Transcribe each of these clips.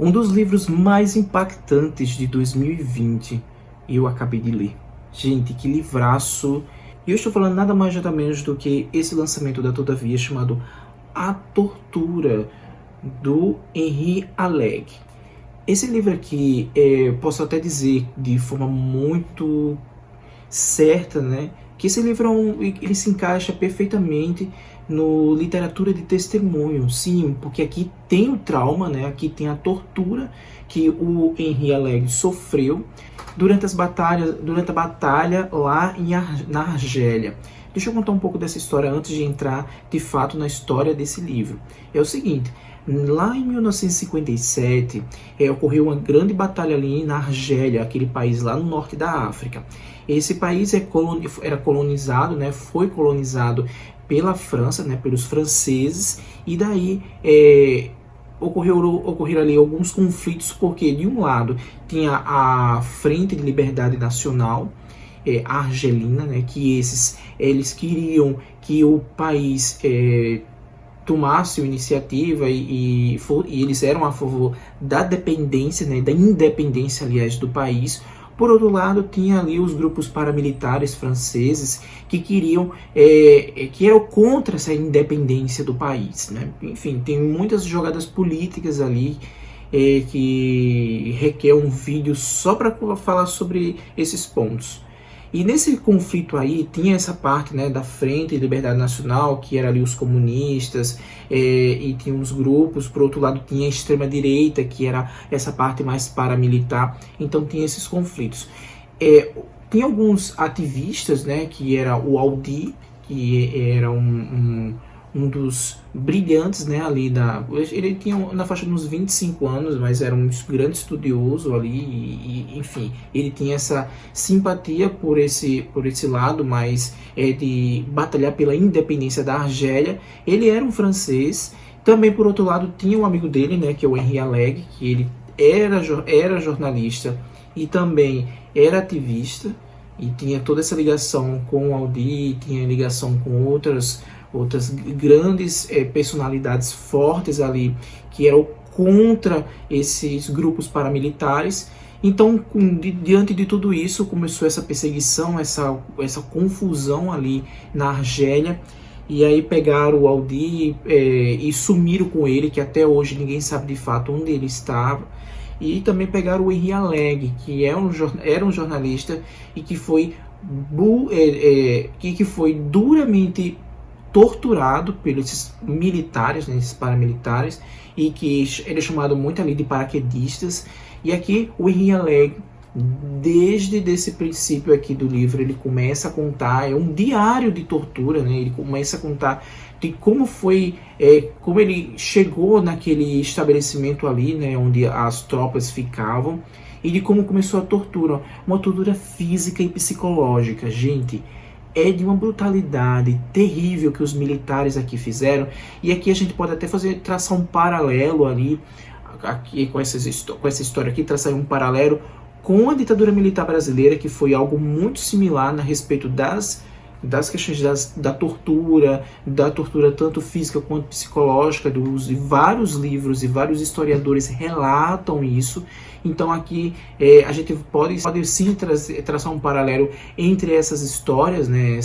Um dos livros mais impactantes de 2020, eu acabei de ler. Gente, que livraço! E eu estou falando nada mais nada menos do que esse lançamento da Todavia, chamado A Tortura, do Henri Alleg. Esse livro aqui, posso até dizer de forma muito certa, né, que esse livro ele se encaixa perfeitamente no literatura de testemunho. Sim, porque aqui tem o trauma, né, aqui tem a tortura que o Henri Alleg sofreu durante a batalha lá na Argélia. Deixa eu contar um pouco dessa história antes de entrar de fato na história desse livro. É o seguinte: lá em 1957, ocorreu uma grande batalha ali na Argélia, aquele país lá no norte da África. Esse país era colonizado, né, foi colonizado pela França, né, pelos franceses, e daí ocorreram ali alguns conflitos, porque de um lado tinha a Frente de Liberdade Nacional, argelina, né, que eles queriam que o país tomasse a iniciativa e eles eram a favor da dependência, né, da independência, aliás, do país. Por outro lado, tinha ali os grupos paramilitares franceses que queriam, que eram contra essa independência do país, né? Enfim, tem muitas jogadas políticas ali que requer um vídeo só para falar sobre esses pontos. E nesse conflito aí, tinha essa parte, né, da Frente de Liberdade Nacional, que era ali os comunistas, e tinha uns grupos. Por outro lado, tinha a extrema-direita, que era essa parte mais paramilitar. Então, tinha esses conflitos. Tinha alguns ativistas, né, que era o Audi, que era um dos brilhantes, né, ali ele tinha na faixa de uns 25 anos, mas era um grande estudioso ali, e enfim, ele tinha essa simpatia por esse lado, mas de batalhar pela independência da Argélia. Ele era um francês. Também, por outro lado, tinha um amigo dele, né, que é o Henri Alleg, que ele era jornalista e também era ativista, e tinha toda essa ligação com o Audi, tinha ligação com outras grandes personalidades fortes ali, que eram contra esses grupos paramilitares. Então, diante de tudo isso, começou essa perseguição, essa confusão ali na Argélia. E aí pegaram o Audi e sumiram com ele, que até hoje ninguém sabe de fato onde ele estava. E também pegaram o Henri Alleg, que era um jornalista e que foi duramente torturado pelos militares, né, esses paramilitares, e que ele é chamado muito ali de paraquedistas. E aqui o Henri Alleg, desde esse princípio aqui do livro, ele começa a contar, é um diário de tortura, né? Ele começa a contar de como foi, como ele chegou naquele estabelecimento ali, né, onde as tropas ficavam, e de como começou a tortura, uma tortura física e psicológica. Gente, é de uma brutalidade terrível que os militares aqui fizeram. E aqui a gente pode até traçar um paralelo ali, aqui com essa história aqui, traçar um paralelo com a ditadura militar brasileira, que foi algo muito similar a respeito das questões da tortura tanto física quanto psicológica, e vários livros e vários historiadores relatam isso. Então aqui a gente pode sim traçar um paralelo entre essas histórias, né,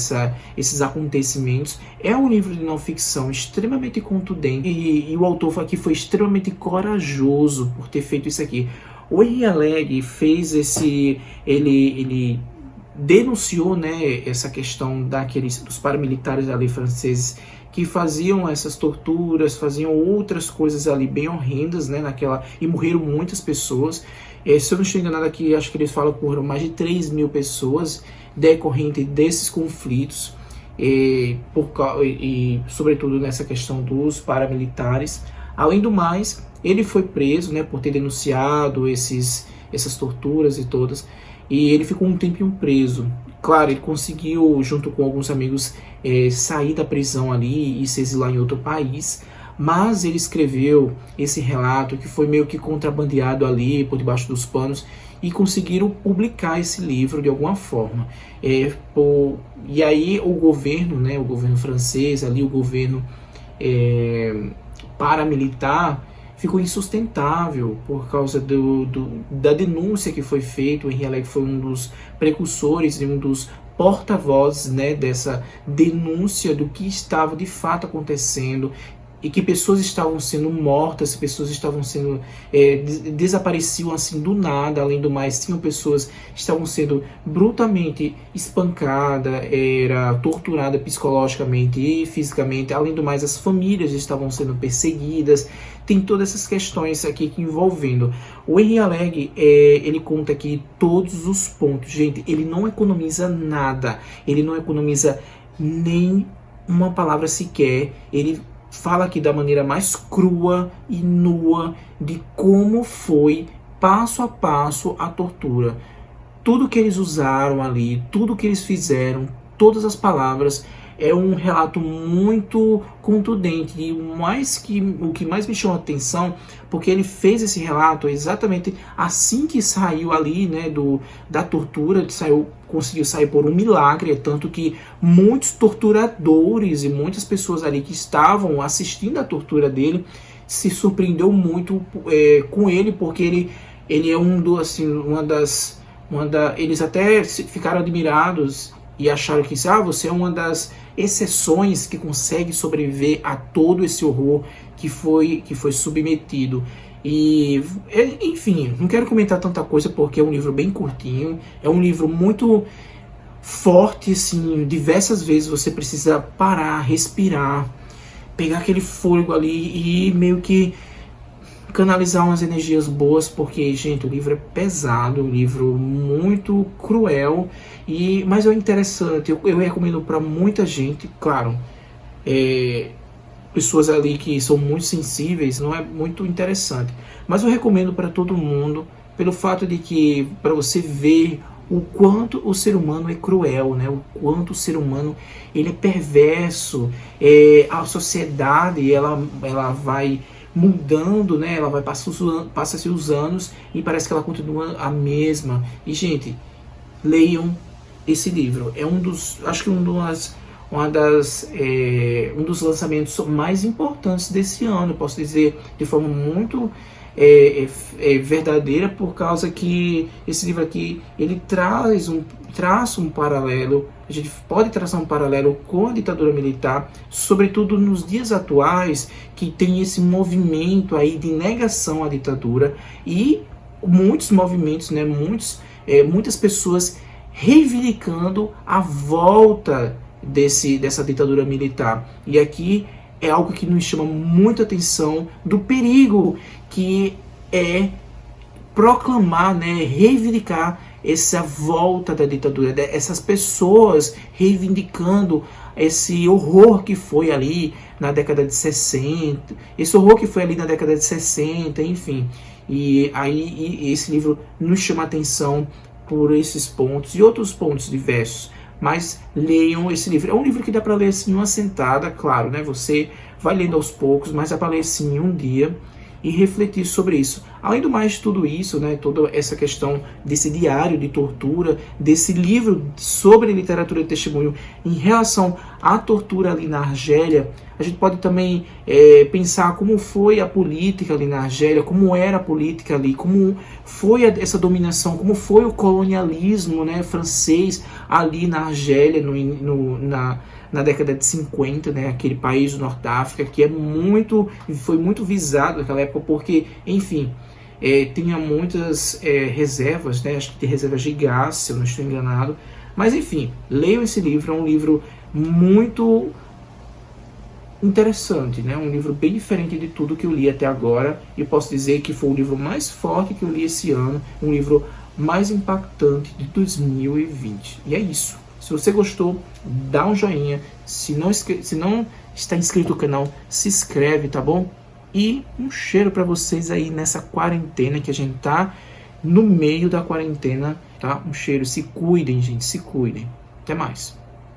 esses acontecimentos. É um livro de não ficção extremamente contundente, e o autor aqui foi extremamente corajoso por ter feito isso aqui. O Henri Alleg fez ele denunciou, né, essa questão dos paramilitares ali franceses, que faziam essas torturas, faziam outras coisas ali bem horrendas, né, e morreram muitas pessoas. Se eu não estou enganado aqui, acho que eles falam que morreram mais de 3.000 pessoas decorrente desses conflitos, e sobretudo nessa questão dos paramilitares. Além do mais, ele foi preso, né, por ter denunciado essas torturas e todas, e ele ficou um tempinho preso. Claro, ele conseguiu, junto com alguns amigos, sair da prisão ali e se exilar em outro país, mas ele escreveu esse relato que foi meio que contrabandeado ali por debaixo dos panos, e conseguiram publicar esse livro de alguma forma. E aí o governo, né, o governo francês, ali, o governo paramilitar, ficou insustentável por causa da denúncia que foi feita. O Henri Alleg foi um dos precursores e um dos porta-vozes, né, dessa denúncia do que estava de fato acontecendo, e que pessoas estavam sendo mortas, pessoas estavam sendo desapareciam assim do nada. Além do mais, tinham pessoas que estavam sendo brutalmente espancadas, torturadas psicologicamente e fisicamente. Além do mais, as famílias estavam sendo perseguidas. Tem todas essas questões aqui que envolvendo. O Henri Alleg, ele conta aqui todos os pontos. Gente, ele não economiza nada, ele não economiza nem uma palavra sequer. Ele fala aqui da maneira mais crua e nua de como foi passo a passo a tortura. Tudo que eles usaram ali, tudo que eles fizeram, todas as palavras, é um relato muito contundente. E o que mais me chamou a atenção, porque ele fez esse relato exatamente assim que saiu ali, né, da tortura, conseguiu sair por um milagre. Tanto que muitos torturadores e muitas pessoas ali que estavam assistindo a tortura dele se surpreendeu muito com ele, porque ele é eles até ficaram admirados e acharam que você é uma das exceções que consegue sobreviver a todo esse horror que foi submetido. E, enfim, não quero comentar tanta coisa porque é um livro bem curtinho, é um livro muito forte, assim, diversas vezes você precisa parar, respirar, pegar aquele fôlego ali e meio que canalizar umas energias boas, porque, gente, o livro é pesado, um livro muito cruel, mas é interessante. Eu recomendo para muita gente, claro, pessoas ali que são muito sensíveis, não é muito interessante, mas eu recomendo para todo mundo, pelo fato de que, para você ver o quanto o ser humano é cruel, né? O quanto o ser humano ele é perverso. A sociedade ela vai mudando, né? Ela vai passa-se os anos e parece que ela continua a mesma. E, gente, leiam esse livro. É acho que um dos lançamentos mais importantes desse ano. Eu posso dizer de forma muito verdadeira, por causa que esse livro aqui ele traça um paralelo. A gente pode traçar um paralelo com a ditadura militar, sobretudo nos dias atuais, que tem esse movimento aí de negação à ditadura e muitos movimentos, né, muitas pessoas reivindicando a volta dessa ditadura militar. E aqui é algo que nos chama muita atenção do perigo que é proclamar, né, reivindicar essa volta da ditadura, essas pessoas reivindicando esse horror que foi ali na década de 60, enfim. E aí esse livro nos chama a atenção por esses pontos e outros pontos diversos. Mas leiam esse livro. É um livro que dá para ler assim em uma sentada, claro, né? Você vai lendo aos poucos, mas dá para ler assim em um dia e refletir sobre isso. Além do mais, tudo isso, né, toda essa questão desse diário de tortura, desse livro sobre literatura de testemunho em relação à tortura ali na Argélia, a gente pode também pensar como foi a política ali na Argélia, como era a política ali, como foi essa dominação, como foi o colonialismo, né, francês ali na Argélia, na década de 50, né, aquele país do Norte da África que foi muito visado naquela época, porque, enfim, tinha muitas reservas, né, acho que tem reservas de gás, se eu não estou enganado, mas enfim, leiam esse livro. É um livro muito interessante, né, um livro bem diferente de tudo que eu li até agora, e posso dizer que foi o livro mais forte que eu li esse ano, um livro mais impactante de 2020, e é isso. Se você gostou, dá um joinha. Se não está inscrito no canal, se inscreve, tá bom? E um cheiro para vocês aí nessa quarentena, que a gente tá no meio da quarentena, tá? Um cheiro. Se cuidem, gente, se cuidem. Até mais.